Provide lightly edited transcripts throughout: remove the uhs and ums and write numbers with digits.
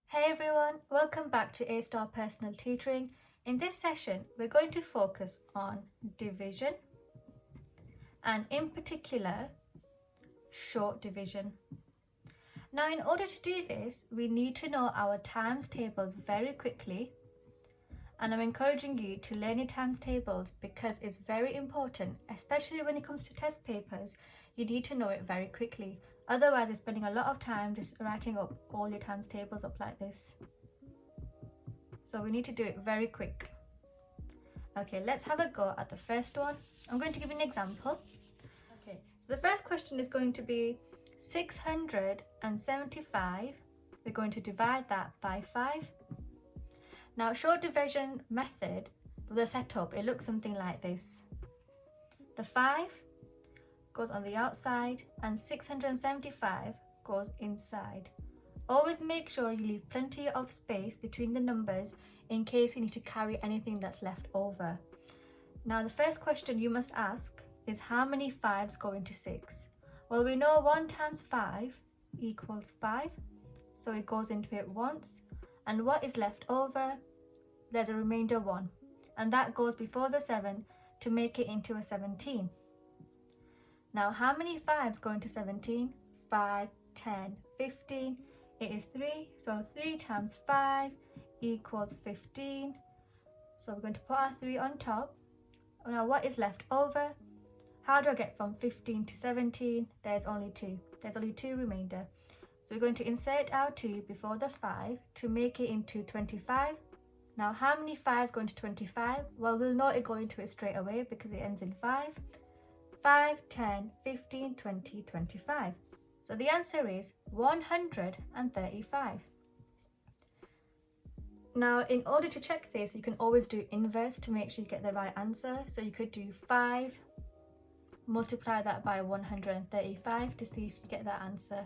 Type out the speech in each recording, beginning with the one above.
Hey everyone, welcome back to A-Star Personal Tutoring. In this session, we're going to focus on division and in particular, short division. Now, in order to do this, we need to know our times tables very quickly. And I'm encouraging you to learn your times tables because it's very important, especially when it comes to test papers. You need to know it very quickly. Otherwise, you're spending a lot of time just writing up all your times tables up like this. So we need to do it very quick. Okay, let's have a go at the first one. I'm going to give you an example. Okay, so the first question is going to be 675. We're going to divide that by 5. Now, short division method, the setup, it looks something like this. The 5 goes on the outside and 675 goes inside. Always make sure you leave plenty of space between the numbers in case you need to carry anything that's left over. Now, the first question you must ask is how many 5s go into 6? Well, we know 1 times 5 equals 5, so it goes into it once. And what is left over? There's a remainder 1, and that goes before the 7 to make it into a 17. Now, how many 5s go into 17? 5, 10, 15. It is 3, so 3 times 5 equals 15. So we're going to put our 3 on top. Now, what is left over? How do I get from 15 to 17? There's only 2. There's only 2 remainder. So we're going to insert our 2 before the 5 to make it into 25. Now, how many 5s go into 25? Well, we'll know it go into it straight away because it ends in 5. 5, 10, 15, 20, 25. So the answer is 135. Now, in order to check this, you can always do inverse to make sure you get the right answer. So you could do 5, multiply that by 135 to see if you get that answer.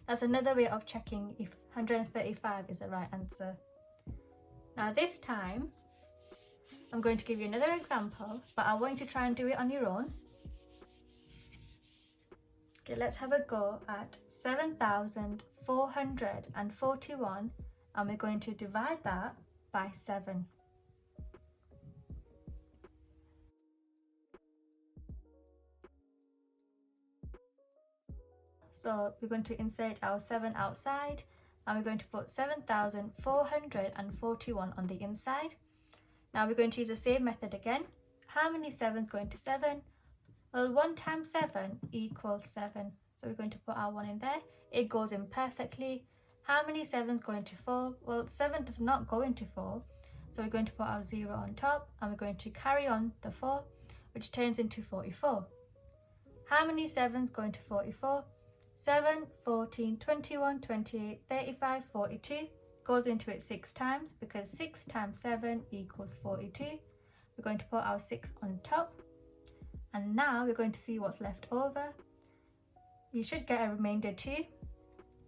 That's another way of checking if 135 is the right answer. Now this time, I'm going to give you another example, but I want you to try and do it on your own. Okay, let's have a go at 7,441, and we're going to divide that by 7. So we're going to insert our 7 outside, and we're going to put 7,441 on the inside. Now we're going to use the same method again. How many 7s go into 7? Well, 1 times 7 equals 7. So we're going to put our 1 in there. It goes in perfectly. How many 7s go into 4? Well, 7 does not go into 4. So we're going to put our 0 on top, and we're going to carry on the 4, which turns into 44. How many 7s go into 44? 7, 14, 21, 28, 35, 42. Goes into it 6 times because 6 times 7 equals 42. We're going to put our 6 on top. And now we're going to see what's left over. You should get a remainder 2.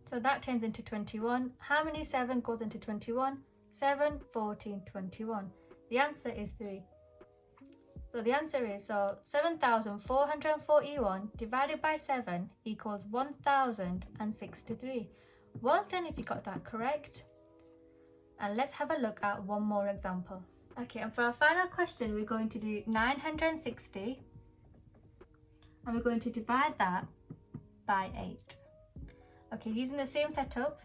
So that turns into 21. How many 7 goes into 21? 7, 14, 21. The answer is 3. So the answer is 7,441 divided by 7 equals 1,063. Well done if you got that correct. And let's have a look at one more example. Okay, and for our final question, we're going to do 960. And we're going to divide that by 8. Okay, using the same setup,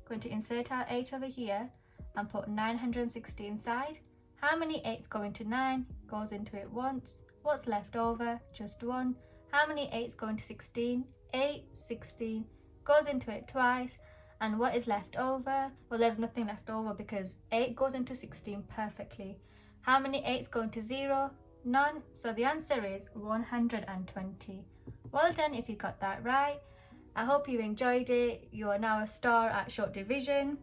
going to insert our 8 over here and put 960 inside. How many 8s go into 9? Goes into it once. What's left over? Just 1. How many 8s go into 16? 8, 16. Goes into it twice. And what is left over? Well, there's nothing left over because 8 goes into 16 perfectly. How many 8s go into 0? None. So the answer is 120. Well done if you got that right. I hope you enjoyed it. You are now a star at short division.